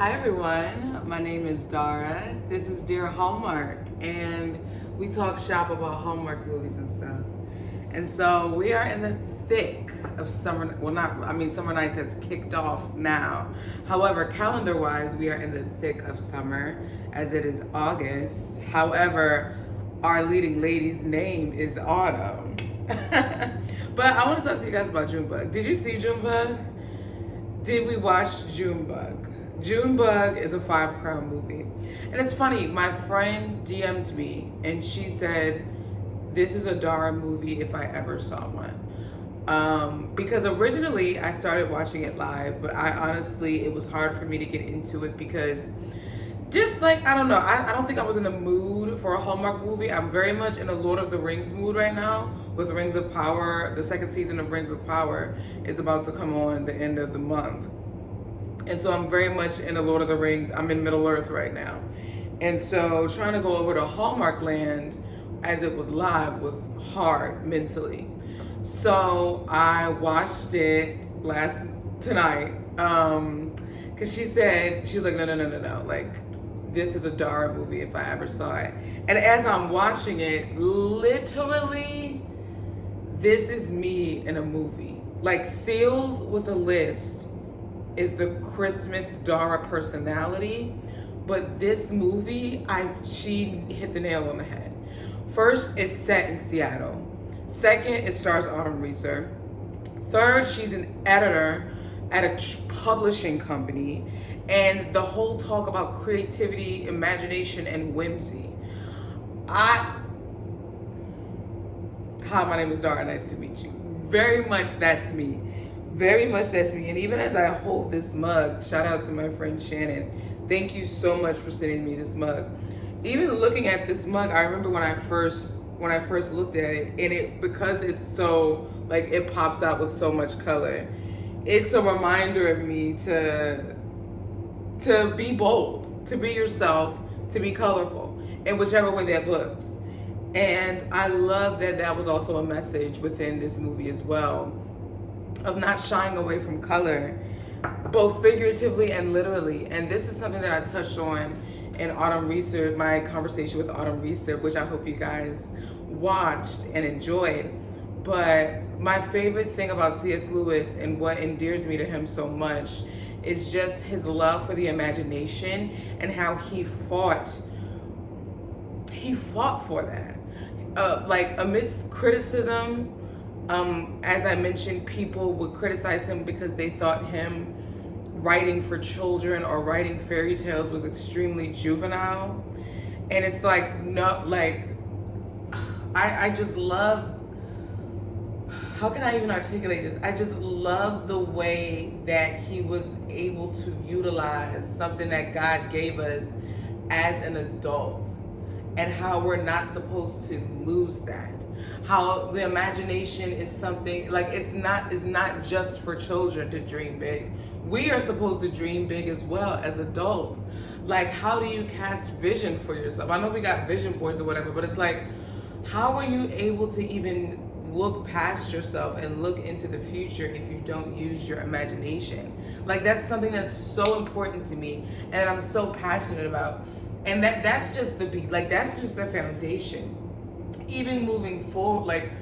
Hi everyone, my name is Dara. This is Dear Hallmark, and we talk shop about Hallmark movies and stuff. And so we are in the thick of summer. Well, summer nights has kicked off now. However, calendar-wise, we are in the thick of summer as it is August. However, our leading lady's name is Autumn. But I want to talk to you guys about Junebug. Did you see Junebug? Did we watch Junebug? Junebug is a 5 Crown movie. And it's funny, my friend DM'd me and she said, this is a Dara movie if I ever saw one. Because originally I started watching it live, but it was hard for me to get into it because I don't know, I don't think I was in the mood for a Hallmark movie. I'm very much in a Lord of the Rings mood right now with Rings of Power. The second season of Rings of Power is about to come on the end of the month. And so I'm very much in the Lord of the Rings. I'm in Middle Earth right now. And so trying to go over to Hallmark land as it was live was hard mentally. So I watched it tonight. Cause she was like, no. Like, this is a Dara movie if I ever saw it. And as I'm watching it, literally, this is me in a movie. Like, sealed with a list is the Christmas Dara personality, but this movie, she hit the nail on the head. First, it's set in Seattle. Second, it stars Autumn Reeser. Third, she's an editor at a publishing company, and the whole talk about creativity, imagination, and whimsy. Hi, my name is Dara. Nice to meet you. Very much that's me. Very much that's me. And even as I hold this mug, shout out to my friend Shannon. Thank you so much for sending me this mug. Even looking at this mug, I remember when I first looked at it, and because it's so, like, it pops out with so much color, it's a reminder of me to be bold, to be yourself, to be colorful in whichever way that looks. And I love that was also a message within this movie as well, of not shying away from color, both figuratively and literally. And this is something that I touched on in Autumn Reeser, my conversation with Autumn Reeser, which I hope you guys watched and enjoyed. But my favorite thing about C.S. Lewis and what endears me to him so much is just his love for the imagination and how he fought for that. Like, amidst criticism, as I mentioned, people would criticize him because they thought him writing for children or writing fairy tales was extremely juvenile. And it's like, no, like, I just love, how can I even articulate this? I just love the way that he was able to utilize something that God gave us as an adult, and how we're not supposed to lose that. How the imagination is something, like, it's not just for children to dream big. We are supposed to dream big as well as adults. Like, how do you cast vision for yourself? I know we got vision boards or whatever, but it's like, how are you able to even look past yourself and look into the future if you don't use your imagination? Like, that's something that's so important to me and I'm so passionate about. And that's just the foundation. Even moving forward,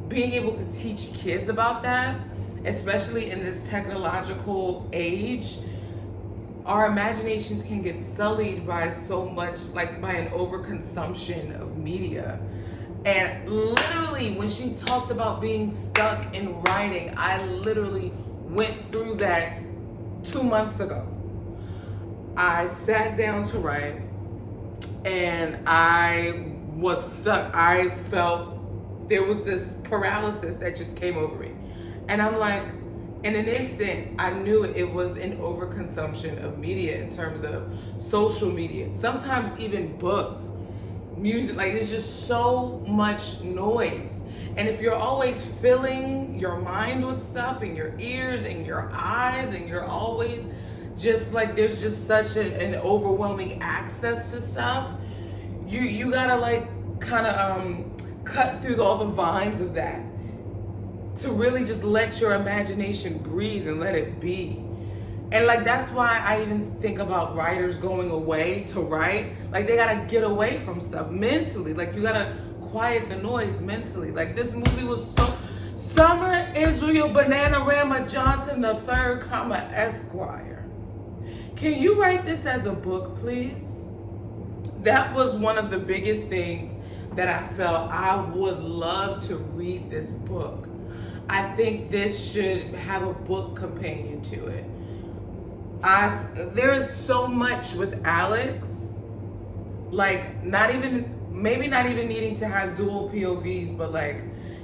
being able to teach kids about that, especially in this technological age, our imaginations can get sullied by so much, like, by an overconsumption of media. And literally, when she talked about being stuck in writing, I literally went through that 2 months ago. I sat down to write, and I was stuck. I felt there was this paralysis that just came over me. And I'm like, in an instant, I knew it was an overconsumption of media in terms of social media, sometimes even books, music. Like, there's just so much noise. And if you're always filling your mind with stuff, and your ears and your eyes, and you're always just like, there's just such an overwhelming access to stuff, you gotta, like, kind of cut through all the vines of that to really just let your imagination breathe and let it be. And like that's why I even think about writers going away to write. Like they gotta get away from stuff mentally. Like you gotta quiet the noise mentally. Like this movie was so Summer Israel Bananarama Johnson III, Esquire. Can you write this as a book, please? That was one of the biggest things that I felt I would love to read this book. I think this should have a book companion to it. There is so much with Alex, like maybe not even needing to have dual POVs, but like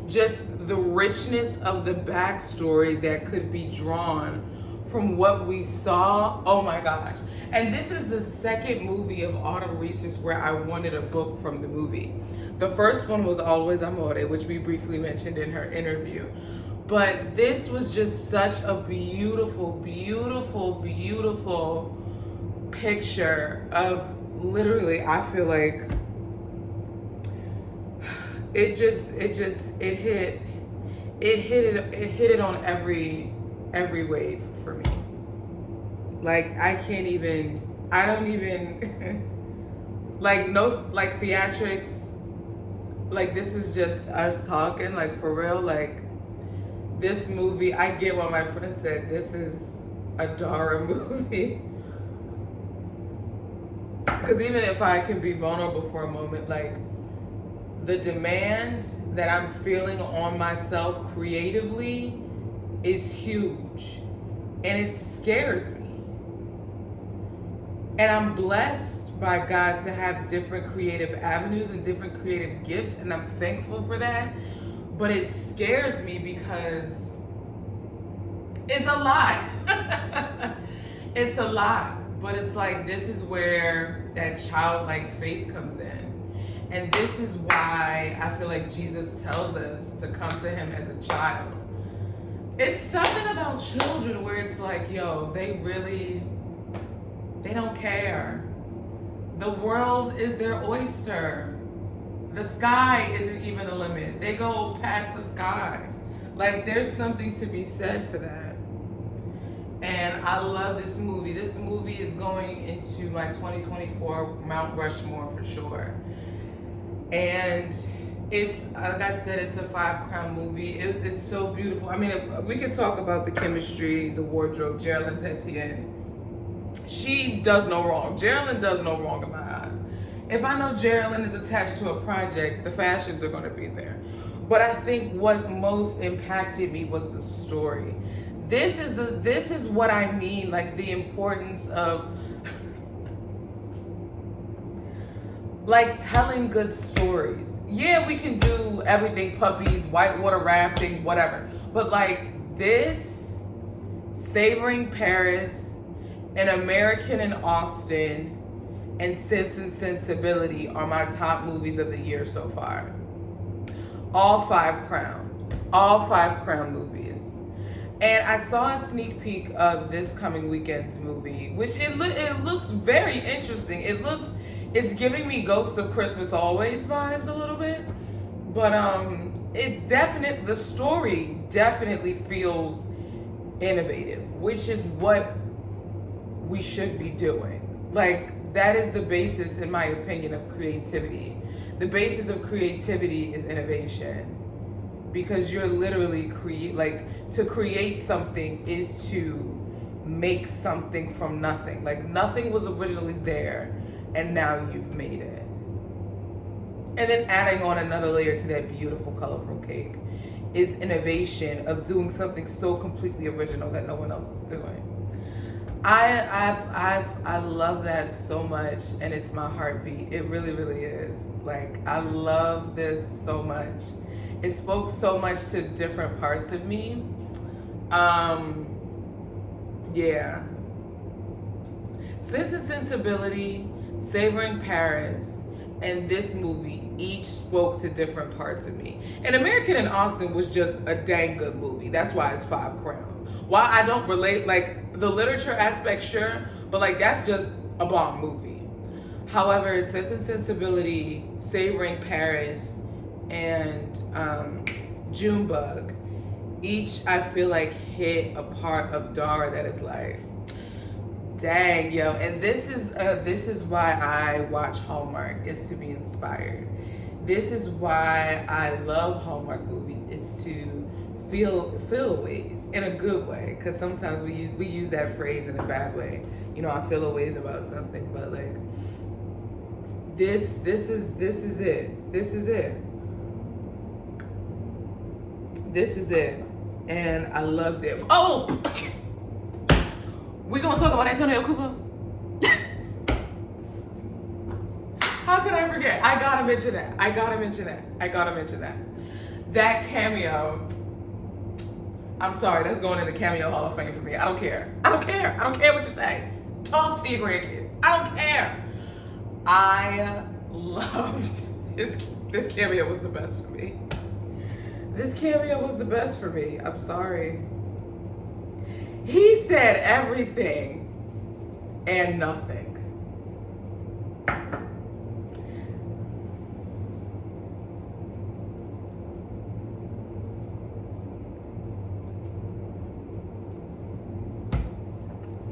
just the richness of the backstory that could be drawn from what we saw. Oh my gosh. And this is the second movie of Autumn Reese's where I wanted a book from the movie. The first one was Always Amore, which we briefly mentioned in her interview. But this was just such a beautiful, beautiful, beautiful picture of literally, I feel like it hit it on every wave for me. Like I don't even like no like theatrics, like this is just us talking, like for real. Like this movie, I get what my friend said, this is a Dara movie. Because even if I can be vulnerable for a moment, like the demand that I'm feeling on myself creatively is huge. And it scares me. And I'm blessed by God to have different creative avenues and different creative gifts, and I'm thankful for that. But it scares me because it's a lot. It's a lot. But it's like, this is where that childlike faith comes in. And this is why I feel like Jesus tells us to come to him as a child. It's something about children where it's like, yo, they don't care. The world is their oyster. The sky isn't even a limit. They go past the sky. Like there's something to be said for that. And I love this movie. This movie is going into my 2024 Mount Rushmore for sure. And it's, like I said, it's a 5-crown movie. It's so beautiful. I mean, if we could talk about the chemistry, the wardrobe, Geraldine Etienne. She does no wrong. Geraldine does no wrong in my eyes. If I know Geraldine is attached to a project, the fashions are going to be there. But I think what most impacted me was the story. This is what I mean, like the importance of like telling good stories. Yeah, we can do everything, puppies, whitewater rafting, whatever. But like this, Savoring Paris, An American in Austin, and Sense and Sensibility are my top movies of the year so far. All 5 crown movies. And I saw a sneak peek of this coming weekend's movie, which it looks very interesting. It's giving me Ghost of Christmas Always vibes a little bit. But the story definitely feels innovative, which is what we should be doing. Like, that is the basis, in my opinion, of creativity. The basis of creativity is innovation. Because you're literally to create something is to make something from nothing. Like, nothing was originally there, and now you've made it. And then adding on another layer to that beautiful, colorful cake is innovation of doing something so completely original that no one else is doing. I love that so much, and it's my heartbeat. It really, really is. Like, I love this so much. It spoke so much to different parts of me. Yeah. Sense and Sensibility, Savoring Paris, and this movie each spoke to different parts of me. And American in Austin was just a dang good movie. That's why it's 5 crowns. While I don't relate, like, the literature aspect, sure, but like that's just a bomb movie. However, Sense and Sensibility, Savoring Paris, and Junebug, each I feel like hit a part of Dara that is like, Dang, yo. And this is why I watch Hallmark, is to be inspired. This is why I love Hallmark movies. It's to feel ways in a good way, because sometimes we use that phrase in a bad way. You know, I feel a ways about something, but like this is it. This is it. This is it. And I loved it. Oh, we gonna talk about Antonio Cooper? How could I forget? I gotta mention that. That cameo. I'm sorry, that's going in the cameo Hall of Fame for me. I don't care what you say. Talk to your grandkids. I don't care. I loved this cameo was the best for me. This cameo was the best for me. I'm sorry. He said everything and nothing.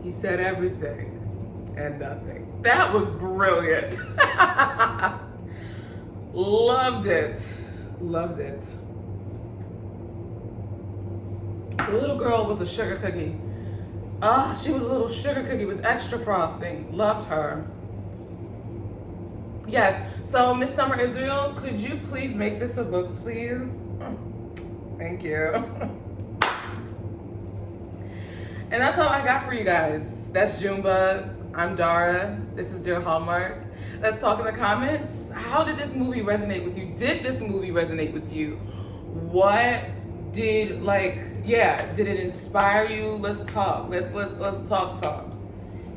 He said everything and nothing. That was brilliant. Loved it. Loved it. The little girl was a sugar cookie. She was a little sugar cookie with extra frosting. Loved her. Yes. So, Miss Summer Israel, could you please make this a book, please? Thank you. And that's all I got for you guys. That's Junebug. I'm Dara. This is Dear Hallmark. Let's talk in the comments. How did this movie resonate with you? Did this movie resonate with you? What did, did it inspire you? Let's talk. Let's talk.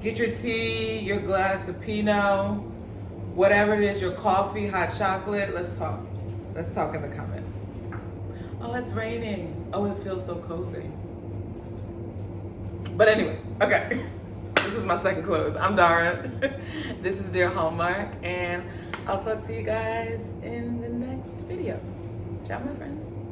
Get your tea, your glass of Pinot, whatever it is, your coffee, hot chocolate. Let's talk. Let's talk in the comments. Oh, it's raining. Oh, it feels so cozy. But anyway, okay. This is my second close. I'm Dara. This is Dear Hallmark, and I'll talk to you guys in the next video. Ciao, my friends.